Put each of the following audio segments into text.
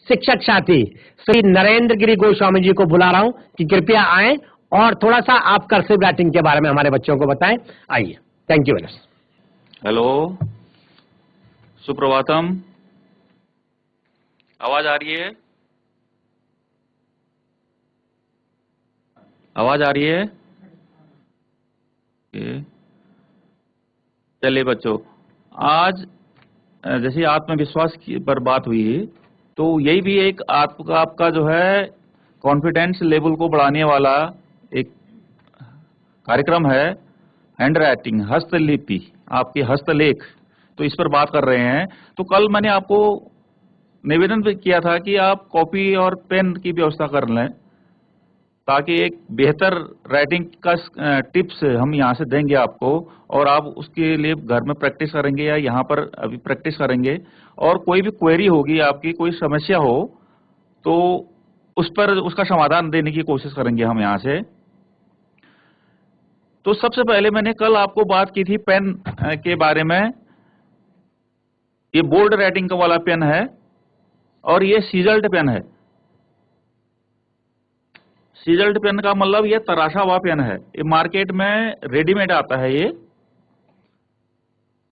शिक्षक साथी श्री नरेंद्र गिरी गोस्वामी जी को बुला रहा हूं कि कृपया आएं और थोड़ा सा आप कर्सिव राइटिंग के बारे में हमारे बच्चों को बताएं। आइए। Thank you very much. Hello, सुप्रभातम। आवाज आ रही है? आवाज आ रही है? चलिए बच्चों, आज जैसे आत्मविश्वास की पर बात हुई, तो यही भी एक आपका जो है कॉन्फिडेंस लेवल को बढ़ाने वाला एक कार्यक्रम है। हैंड राइटिंग, हस्तलिपि, आपके हस्तलेख, तो इस पर बात कर रहे हैं। तो कल मैंने आपको निवेदन भी किया था कि आप कॉपी और पेन की व्यवस्था कर लें, ताकि एक बेहतर राइटिंग का टिप्स हम यहाँ से देंगे आपको, और आप उसके लिए घर में प्रैक्टिस करेंगे या यहाँ पर अभी प्रैक्टिस करेंगे। और कोई भी क्वेरी होगी, आपकी कोई समस्या हो, तो उस पर उसका समाधान देने की कोशिश करेंगे हम यहाँ से। तो सबसे पहले मैंने कल आपको बात की थी पेन के बारे में। ये बोल्ड राइटिंग का वाला पेन है और ये सीजल्ड पेन है। सीजल्ड पेन का मतलब ये तराशा हुआ पेन है, ये मार्केट में रेडीमेड आता है ये।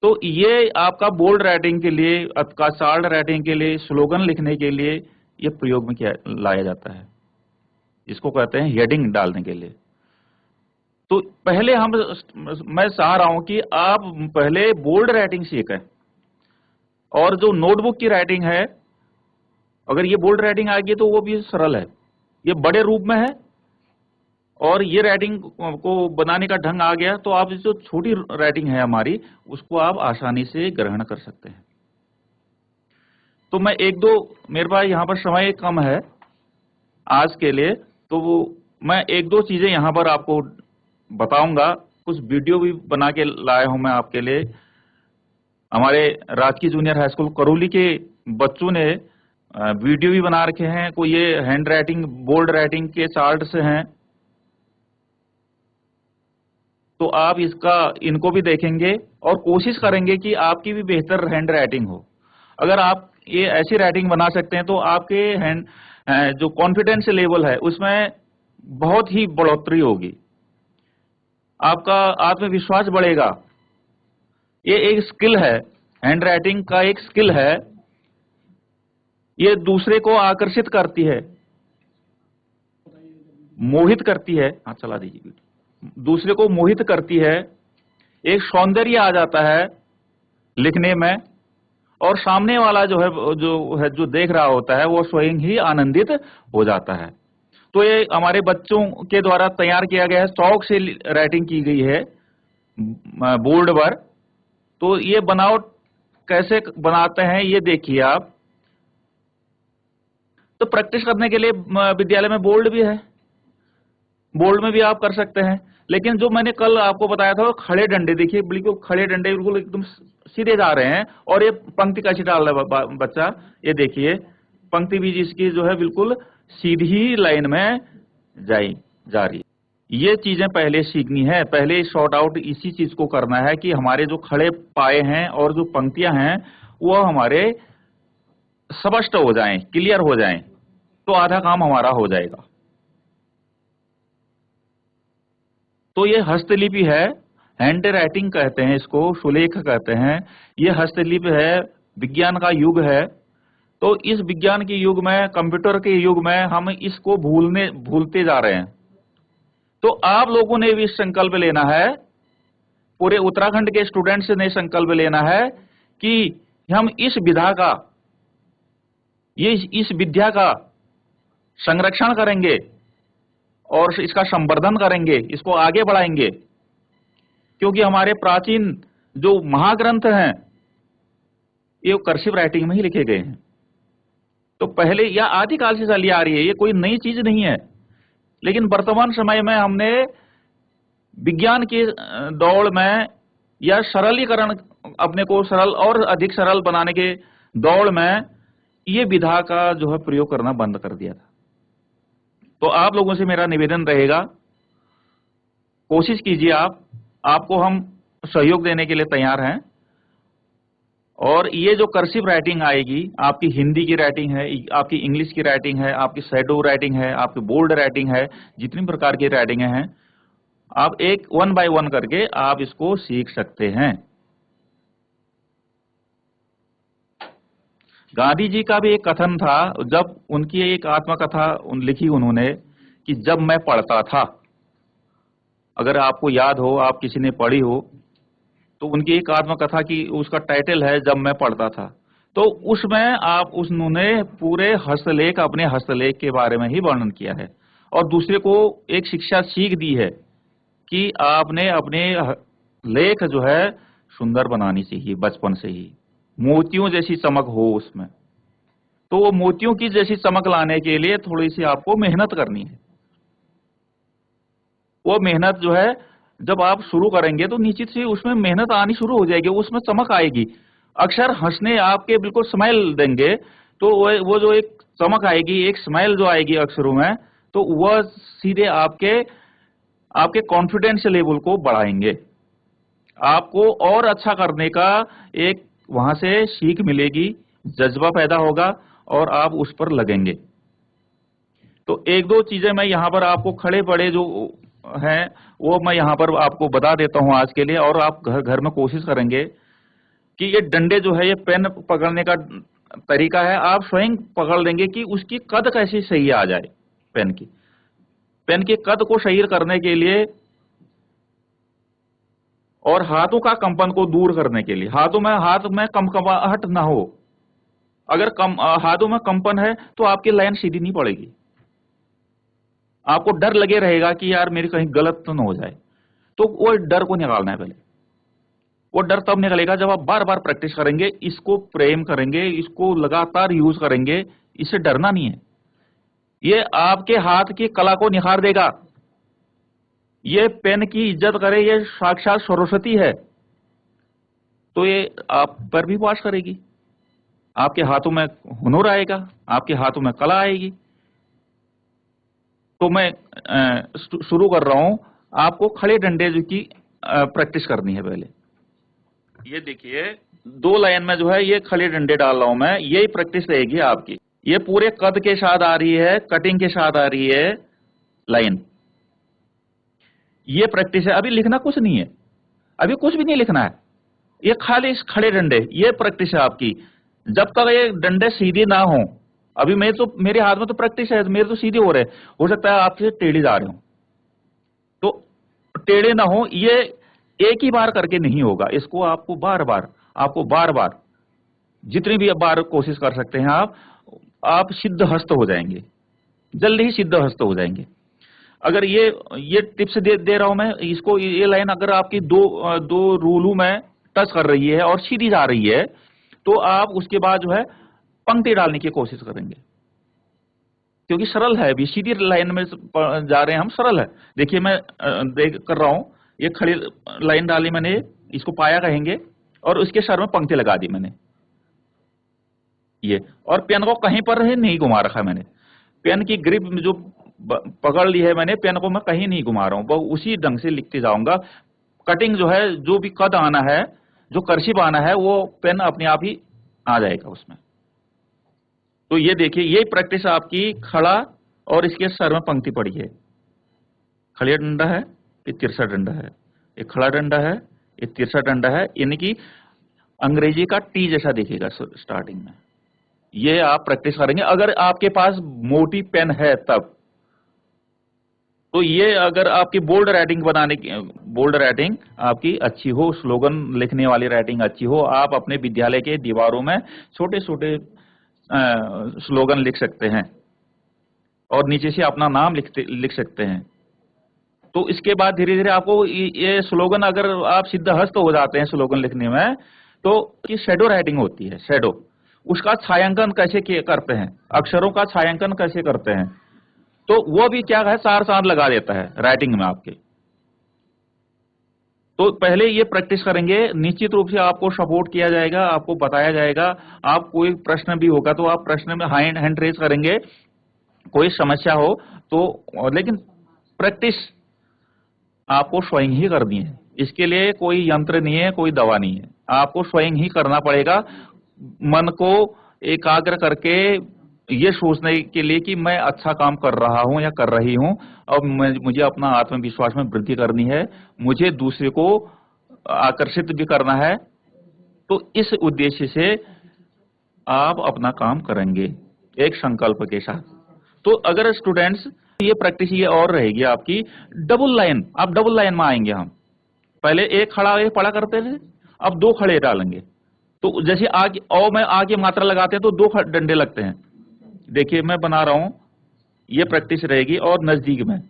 तो ये आपका बोल्ड राइटिंग के लिए, अथवा शार्ट राइटिंग के लिए, स्लोगन लिखने के लिए ये प्रयोग में लाया जाता है। इसको कहते हैं हेडिंग डालने के लिए। तो पहले मैं चाह रहा हूं कि आप पहले बोल्ड राइटिंग सीखें, और जो नोटबुक की राइटिंग है, अगर ये बोल्ड राइटिंग आ गई तो वो भी सरल है, ये बड़े रूप में है, और ये राइटिंग को बनाने का ढंग आ गया, तो आप जो छोटी राइटिंग है हमारी, उसको आप आसानी से ग्रहण कर सकते हैं। तो मैं मेरे पास यहाँ पर समय कम है आज के लिए, तो मैं एक दो चीजें यहाँ पर आपको बताऊंगा। कुछ वीडियो भी बना के लाया हूं मैं आपके लिए। हमारे राजकीय जूनियर हाई स्कूल करौली के बच्चों ने वीडियो भी बना रखे हैं। कोई ये हैंड राइटिंग, बोल्ड राइटिंग के चार्ट से हैं, तो आप इनको भी देखेंगे और कोशिश करेंगे कि आपकी भी बेहतर हैंड राइटिंग हो। अगर आप ये ऐसी राइटिंग बना सकते हैं तो आपके जो कॉन्फिडेंस लेवल है उसमें बहुत ही बढ़ोतरी होगी, आपका आत्मविश्वास बढ़ेगा। ये एक स्किल है, हैंड राइटिंग का एक स्किल है। ये दूसरे को आकर्षित करती है, मोहित करती है। हाँ, चला दीजिए। दूसरे को मोहित करती है, एक सौंदर्य आ जाता है लिखने में, और सामने वाला जो देख रहा होता है वो स्वयं ही आनंदित हो जाता है। तो ये हमारे बच्चों के द्वारा तैयार किया गया है, शौक से राइटिंग की गई है बोर्ड पर। तो ये बनावट कैसे बनाते हैं ये देखिए आप। तो प्रैक्टिस करने के लिए विद्यालय में बोर्ड भी है, बोर्ड में भी आप कर सकते हैं। लेकिन जो मैंने कल आपको बताया था वो खड़े डंडे, देखिए बिल्कुल खड़े डंडे, बिल्कुल एकदम सीधे जा रहे हैं, और ये पंक्ति कैसे डाल रहा है बच्चा, ये देखिए पंक्ति भी जिसकी जो है बिल्कुल सीधी लाइन में जा रही है। ये चीजें पहले सीखनी है, पहले शॉर्ट आउट इसी चीज को करना है कि हमारे जो खड़े पाए हैं और जो पंक्तियां हैं वो हमारे स्पष्ट हो जाएं, क्लियर हो जाएं, तो आधा काम हमारा हो जाएगा। तो ये हस्तलिपि है, हैंड राइटिंग कहते हैं इसको, सुलेख कहते हैं। ये हस्तलिपि है, विज्ञान का युग है। तो इस विज्ञान के युग में, कंप्यूटर के युग में हम इसको भूलते जा रहे हैं। तो आप लोगों ने भी संकल्प लेना है, पूरे उत्तराखंड के स्टूडेंट्स ने संकल्प लेना है कि हम इस विद्या का संरक्षण करेंगे और इसका संवर्धन करेंगे, इसको आगे बढ़ाएंगे। क्योंकि हमारे प्राचीन जो महाग्रंथ हैं ये कर्सिव राइटिंग में ही लिखे गए हैं। तो पहले या आदिकाल से चली आ रही है, ये कोई नई चीज नहीं है। लेकिन वर्तमान समय में हमने विज्ञान की दौड़ में या सरलीकरण, अपने को सरल और अधिक सरल बनाने के दौड़ में ये विधा का जो है प्रयोग करना बंद कर दिया था। तो आप लोगों से मेरा निवेदन रहेगा, कोशिश कीजिए आपको हम सहयोग देने के लिए तैयार हैं। और ये जो कर्सिव राइटिंग आएगी, आपकी हिंदी की राइटिंग है, आपकी इंग्लिश की राइटिंग है, आपकी शैडो राइटिंग है, आपकी बोल्ड राइटिंग है, जितनी प्रकार की राइटिंगें हैं, आप एक 1 बाय 1 करके आप इसको सीख सकते हैं। गांधी जी का भी एक कथन था, जब उनकी एक आत्मकथा लिखी उन्होंने कि जब मैं पढ़ता था। अगर आपको याद हो, आप किसी ने पढ़ी हो, तो उनकी एक आत्मकथा की उसका टाइटल है जब मैं पढ़ता था। तो उसमें आप उन्होंने पूरे हस्तलेख, अपने हस्तलेख के बारे में ही वर्णन किया है और दूसरे को एक शिक्षा सीख दी है कि आपने अपने लेख जो है सुंदर बनानी चाहिए बचपन से ही, मोतियों जैसी चमक हो उसमें। तो वो मोतियों की जैसी चमक लाने के लिए थोड़ी सी आपको मेहनत करनी है। वो मेहनत जो है जब आप शुरू करेंगे तो निश्चित से उसमें मेहनत आनी शुरू हो जाएगी, उसमें चमक आएगी। अक्षर हंसने आपके बिल्कुल स्माइल देंगे तो वो जो एक चमक आएगी, एक स्माइल जो आएगी अक्षरों में, तो वह सीधे आपके कॉन्फिडेंस लेवल को बढ़ाएंगे। आपको और अच्छा करने का एक वहां से सीख मिलेगी, जज्बा पैदा होगा और आप उस पर लगेंगे। तो एक दो चीजें मैं यहाँ पर आपको खड़े पड़े जो हैं वो मैं यहाँ पर आपको बता देता हूँ आज के लिए, और आप घर में कोशिश करेंगे कि ये डंडे जो है, ये पेन पकड़ने का तरीका है, आप स्वयं पकड़ लेंगे कि उसकी कद कैसे सही आ जाए। पेन के कद को सही करने के लिए और हाथों का कंपन को दूर करने के लिए, हाथ में कंपकंपाहट ना हो। अगर हाथों में कंपन है तो आपकी लाइन सीधी नहीं पड़ेगी, आपको डर लगे रहेगा कि यार मेरी कहीं गलत तो न हो जाए। तो वो डर को निकालना है पहले। वो डर तब निकलेगा जब आप बार बार प्रैक्टिस करेंगे, इसको प्रेम करेंगे, इसको लगातार यूज करेंगे। इससे डरना नहीं है, ये आपके हाथ की कला को निखार देगा। ये पेन की इज्जत करे, ये साक्षात सरस्वती है, तो ये आप पर भी वास करेगी। आपके हाथों में हुनर आएगा, आपके हाथों में कला आएगी। तो मैं शुरू कर रहा हूं। आपको खड़े डंडे की प्रैक्टिस करनी है पहले। ये देखिए 2 लाइन में जो है ये खड़े डंडे डाल रहा हूं मैं, यही प्रैक्टिस रहेगी आपकी। ये पूरे कद के साथ आ रही है, कटिंग के साथ आ रही है लाइन। ये प्रैक्टिस है, अभी लिखना कुछ नहीं है, अभी कुछ भी नहीं लिखना है, ये खाली इस खड़े डंडे, ये प्रैक्टिस है आपकी। जब तक ये डंडे सीधे ना हो, अभी मेरे हाथ में तो प्रैक्टिस है, मेरे तो सीधे हो सकता है आपसे टेढ़े जा रहे हो, तो टेढ़े ना हो। ये एक ही बार करके नहीं होगा, इसको आपको बार बार जितनी भी बार कोशिश कर सकते हैं आप सिद्ध हस्त हो जाएंगे, जल्दी ही सिद्ध हस्त हो जाएंगे। अगर ये टिप्स दे रहा हूं मैं इसको, ये लाइन अगर आपकी दो रूलों में टच कर रही है और सीधी जा रही है, तो आप उसके बाद जो है पंक्ति डालने की कोशिश करेंगे, क्योंकि सरल है। अभी सीधी लाइन में जा रहे हैं हम, सरल है। देखिए मैं कर रहा हूं, ये खड़ी लाइन डाली मैंने, इसको पाया कहेंगे, और उसके सर में पंक्ति लगा दी मैंने ये, और पेन को कहीं पर नहीं घुमा रखा मैंने। पेन की ग्रिप जो पकड़ ली है मैंने, पेन को मैं कहीं नहीं घुमा रहा हूं, वो उसी ढंग से लिखते जाऊंगा। कटिंग जो है, जो भी कद आना है, जो कर्सिव आना है, वो पेन अपने आप ही आ जाएगा उसमें। तो ये देखिए, ये प्रैक्टिस आपकी खड़ा और इसके सर में पंक्ति पड़ी है। खड़ा डंडा है, ये तिरछा डंडा है, ये खड़ा डंडा है, ये तिरछा डंडा है, यानी कि अंग्रेजी का टी जैसा दिखेगा स्टार्टिंग में। ये आप प्रैक्टिस करेंगे। अगर आपके पास मोटी पेन है तब तो ये, अगर आपकी बोल्ड राइटिंग आपकी अच्छी हो, स्लोगन लिखने वाली राइटिंग अच्छी हो, आप अपने विद्यालय के दीवारों में छोटे छोटे स्लोगन लिख सकते हैं और नीचे से अपना नाम लिख सकते हैं। तो इसके बाद धीरे धीरे आपको ये स्लोगन, अगर आप सिद्धहस्त हो जाते हैं स्लोगन लिखने में, तो ये शैडो राइटिंग होती है। शैडो, उसका छायांकन कैसे करते हैं, अक्षरों का छायांकन कैसे करते हैं, तो वो भी क्या है, 4 चांद लगा देता है राइटिंग में आपके। तो पहले ये प्रैक्टिस करेंगे, निश्चित रूप से आपको सपोर्ट किया जाएगा, आपको बताया जाएगा। आप कोई प्रश्न भी होगा तो आप प्रश्न में हैंड रेज करेंगे, कोई समस्या हो तो। लेकिन प्रैक्टिस आपको स्वयं ही करनी है, इसके लिए कोई यंत्र नहीं है, कोई दवा नहीं है। आपको स्वयं ही करना पड़ेगा, मन को एकाग्र करके ये सोचने के लिए कि मैं अच्छा काम कर रहा हूं या कर रही हूं, और मुझे अपना आत्मविश्वास में वृद्धि करनी है, मुझे दूसरे को आकर्षित भी करना है। तो इस उद्देश्य से आप अपना काम करेंगे एक संकल्प के साथ। तो अगर स्टूडेंट्स ये प्रैक्टिस ये और रहेगी आपकी डबल लाइन, आप डबल लाइन में आएंगे। हम पहले एक खड़ा एक पढ़ा करते थे, अब दो खड़े डालेंगे। तो जैसे आगे औ में आगे मात्रा लगाते हैं तो दो डंडे लगते हैं। देखिए मैं बना रहा हूं, ये प्रैक्टिस रहेगी। और नजदीक में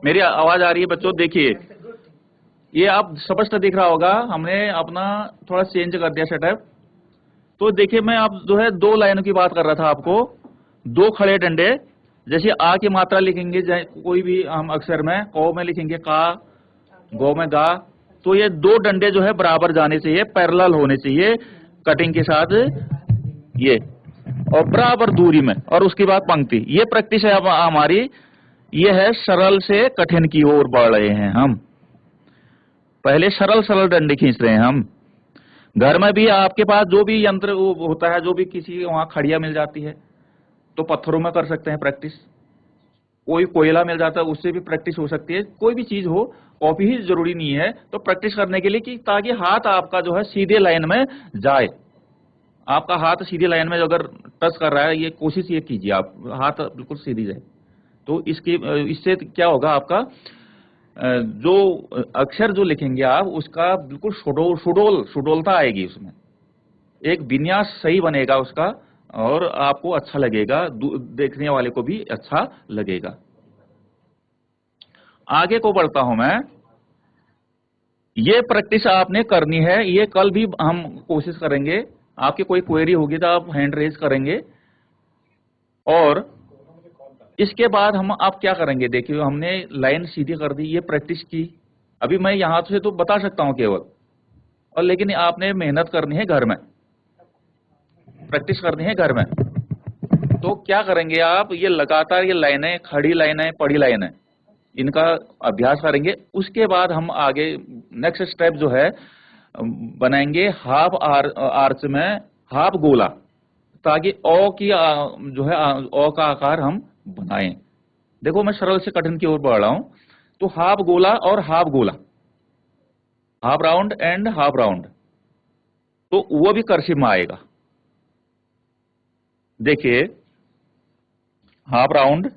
मेरी आवाज आ रही है बच्चों? देखिए ये आप स्पष्ट दिख रहा होगा, हमने अपना थोड़ा चेंज कर दिया सेटअप। तो देखिए मैं अब जो है दो लाइनों की बात कर रहा था आपको, दो खड़े डंडे। जैसे आ की मात्रा लिखेंगे कोई भी हम अक्षर में, कौ में लिखेंगे का, गौ में गा, तो ये दो डंडे जो है बराबर जाने चाहिए, पैरेलल होने चाहिए कटिंग के साथ, ये और बराबर दूरी में, और उसके बाद पंक्ति। ये प्रैक्टिस है अब हमारी, ये है सरल से कठिन की ओर बढ़ रहे हैं हम। पहले सरल सरल डंडे खींच रहे हैं हम। घर में भी आपके पास जो भी यंत्र होता है, जो भी किसी वहां खड़िया मिल जाती है तो पत्थरों में कर सकते हैं प्रैक्टिस। कोई कोयला मिल जाता है उससे भी प्रैक्टिस हो सकती है। कोई भी चीज हो, कॉपी ही जरूरी नहीं है तो प्रैक्टिस करने के लिए, कि ताकि हाथ आपका जो है सीधे लाइन में जाए। आपका हाथ सीधी लाइन में अगर टच कर रहा है, ये कोशिश ये कीजिए आप हाथ बिल्कुल सीधी जाए। तो इससे क्या होगा, आपका जो अक्षर जो लिखेंगे आप, उसका बिल्कुल सुडोलता आएगी उसमें, एक विन्यास सही बनेगा उसका, और आपको अच्छा लगेगा, देखने वाले को भी अच्छा लगेगा। आगे को बढ़ता हूं मैं। ये प्रैक्टिस आपने करनी है, ये कल भी हम कोशिश करेंगे। आपकी कोई क्वेरी होगी तो आप हैंड रेज करेंगे। और इसके बाद हम आप क्या करेंगे, देखिए हमने लाइन सीधी कर दी, ये प्रैक्टिस की। अभी मैं यहां से तो बता सकता हूं केवल, और लेकिन आपने मेहनत करनी है घर में, प्रैक्टिस करनी है घर में। तो क्या करेंगे आप, ये लगातार ये लाइनें, खड़ी लाइनें, पड़ी लाइनें, इनका अभ्यास करेंगे। उसके बाद हम आगे नेक्स्ट स्टेप जो है बनाएंगे हाफ आर्च में हाफ गोला, ताकि ओ की जो है ओ का आकार हम बनाएं। देखो मैं सरल से कठिन की ओर बढ़ रहा हूं। तो हाफ गोला और हाफ गोला, half round and half round, तो वो भी कर्सिव में आएगा। देखिए half round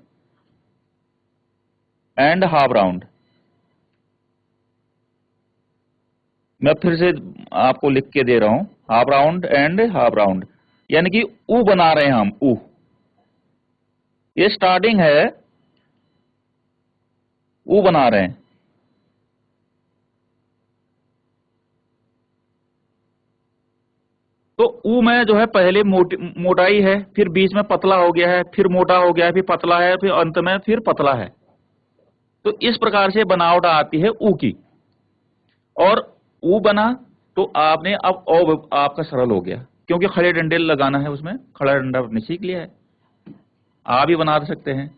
and half round, मैं फिर से आपको लिख के दे रहा हूं, half round and half round, यानी कि ऊ बना रहे हैं हम, ऊ। ये स्टार्टिंग है, ऊ बना रहे हैं। तो ऊ में जो है पहले मोटाई है, फिर बीच में पतला हो गया है, फिर मोटा हो गया है, फिर पतला है, फिर अंत में फिर पतला है। तो इस प्रकार से बनावट आती है ऊ की। और ऊ बना तो आपने अब ओ आपका सरल हो गया, क्योंकि खड़े डंडे लगाना है उसमें, खड़ा डंडा आपने सीख लिया है। आ भी बना सकते हैं,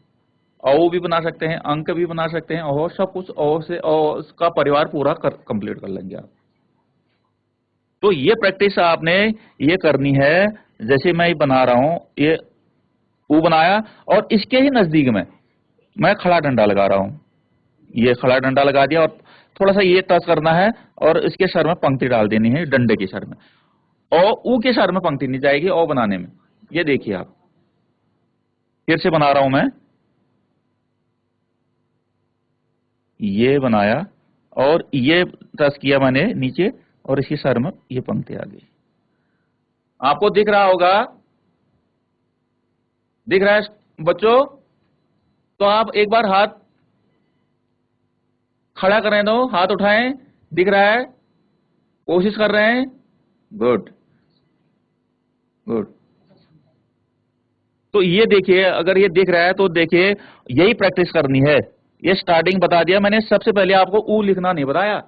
औ भी बना सकते हैं, अंक भी बना सकते हैं, और सब कुछ ओ से उसका परिवार पूरा कंप्लीट कर लेंगे आप। तो ये प्रैक्टिस आपने ये करनी है। जैसे मैं बना रहा हूं, ये ऊ बनाया और इसके ही नजदीक में मैं खड़ा डंडा लगा रहा हूं। ये खड़ा डंडा लगा दिया और थोड़ा सा ये टच करना है और इसके सर में पंक्ति डाल देनी है, डंडे के सर में। और ऊ के सर में पंक्ति नहीं जाएगी ओ बनाने में। ये देखिए आप, फिर से बना रहा हूं मैं, ये बनाया और ये टच किया मैंने नीचे, और इसके सर में ये पंक्ति आ गई। आपको दिख रहा होगा, दिख रहा है बच्चों? तो आप एक बार हाथ खड़ा करें, दो हाथ उठाएं, दिख रहा है? कोशिश कर रहे हैं? Good good. तो ये देखिए, अगर ये दिख रहा है तो देखिए यही प्रैक्टिस करनी है। ये स्टार्टिंग बता दिया मैंने, सबसे पहले आपको ऊ लिखना नहीं बताया,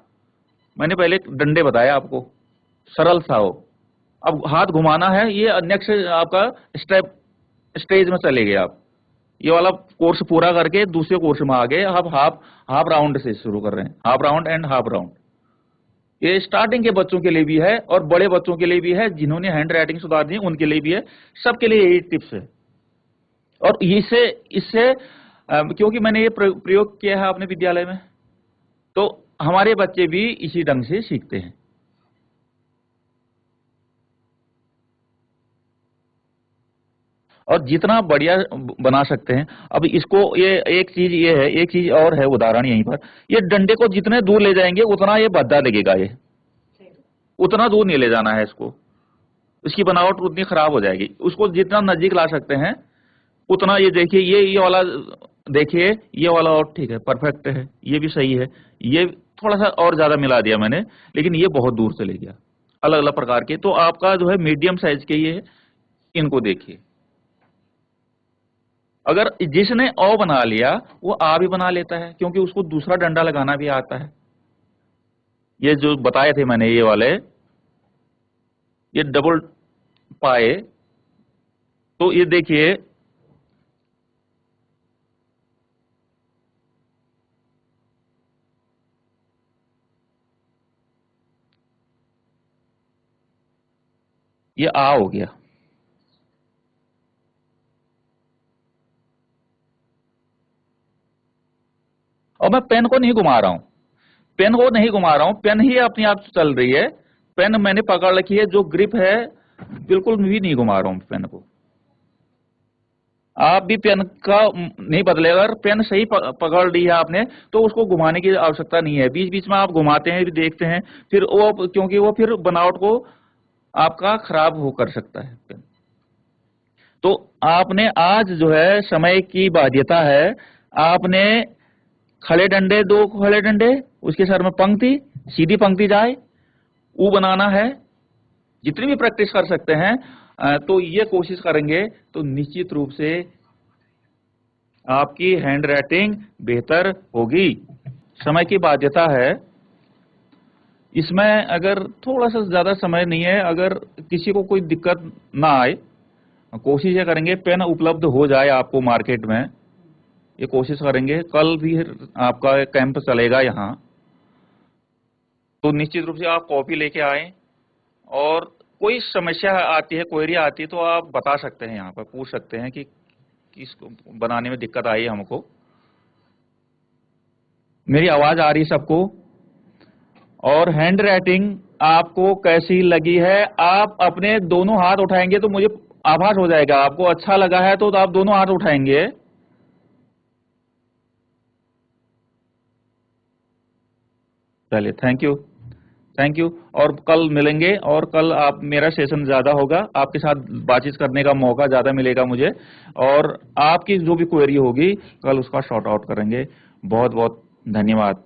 मैंने पहले डंडे बताया आपको, सरल था वो। अब हाथ घुमाना है, ये नेक्स्ट आपका स्टेज में चले गए आप। ये वाला कोर्स पूरा करके दूसरे कोर्स में आ गए। अब हाफ राउंड से शुरू कर रहे हैं, half round and half round. ये स्टार्टिंग के बच्चों के लिए भी है और बड़े बच्चों के लिए भी है, जिन्होंने हैंड राइटिंग सुधारनी है उनके लिए भी है, सबके लिए यही टिप्स है। और इससे इससे क्योंकि मैंने ये प्रयोग किया है अपने विद्यालय में, तो हमारे बच्चे भी इसी ढंग से सीखते हैं। और जितना बढ़िया बना सकते हैं। अब इसको ये एक चीज और है उदाहरण यहीं पर, ये डंडे को जितने दूर ले जाएंगे उतना ये भद्दा लगेगा, ये उतना दूर नहीं ले जाना है इसको, उसकी बनावट उतनी खराब हो जाएगी। उसको जितना नजदीक ला सकते हैं उतना, ये देखिए ये वाला देखिए, ये वाला और ठीक है, परफेक्ट है, ये भी सही है, ये थोड़ा सा और ज्यादा मिला दिया मैंने, लेकिन ये बहुत दूर से ले गया। अलग अलग प्रकार के, तो आपका जो है मीडियम साइज के ये, इनको देखिए। अगर जिसने ओ बना लिया वो आ भी बना लेता है, क्योंकि उसको दूसरा डंडा लगाना भी आता है। ये जो बताए थे मैंने ये वाले, ये डबल पाए, तो ये देखिए ये आ हो गया। और मैं पेन को नहीं घुमा रहा हूं, पेन को नहीं घुमा रहा हूं, पेन ही अपने आप चल रही है। पेन मैंने पकड़ रखी है, जो ग्रिप है बिल्कुल भी नहीं घुमा रहा हूं पेन को। आप भी पेन का नहीं बदलेगा। अगर पेन सही पकड़ ली है आपने तो उसको घुमाने की आवश्यकता नहीं है। बीच बीच में आप घुमाते हैं, भी देखते हैं, फिर वो, क्योंकि वो फिर बनावट को आपका खराब हो कर सकता है पेन। तो आपने आज जो है समय की बाध्यता है, आपने खड़े डंडे, 2 खड़े डंडे, उसके सर में पंक्ति, सीधी पंक्ति जाए, ऊ बनाना है। जितनी भी प्रैक्टिस कर सकते हैं तो ये कोशिश करेंगे तो निश्चित रूप से आपकी हैंड राइटिंग बेहतर होगी। समय की बाध्यता है, इसमें अगर थोड़ा सा ज्यादा समय नहीं है, अगर किसी को कोई दिक्कत ना आए, कोशिश ये करेंगे पेन उपलब्ध हो जाए आपको मार्केट में, ये कोशिश करेंगे। कल भी आपका कैंप चलेगा यहाँ, तो निश्चित रूप से आप कॉपी लेके आए, और कोई समस्या आती है, क्वेरी आती है, तो आप बता सकते हैं, यहाँ पर पूछ सकते हैं कि किसको बनाने में दिक्कत आई है हमको। मेरी आवाज आ रही है सबको? और हैंड राइटिंग आपको कैसी लगी है? आप अपने दोनों हाथ उठाएंगे तो मुझे आभास हो जाएगा, आपको अच्छा लगा है तो आप दोनों हाथ उठाएंगे। चलिए, थैंक यू, थैंक यू। और कल मिलेंगे, और कल आप, मेरा सेशन ज्यादा होगा, आपके साथ बातचीत करने का मौका ज्यादा मिलेगा मुझे, और आपकी जो भी क्वेरी होगी कल उसका शॉर्ट आउट करेंगे। बहुत बहुत धन्यवाद।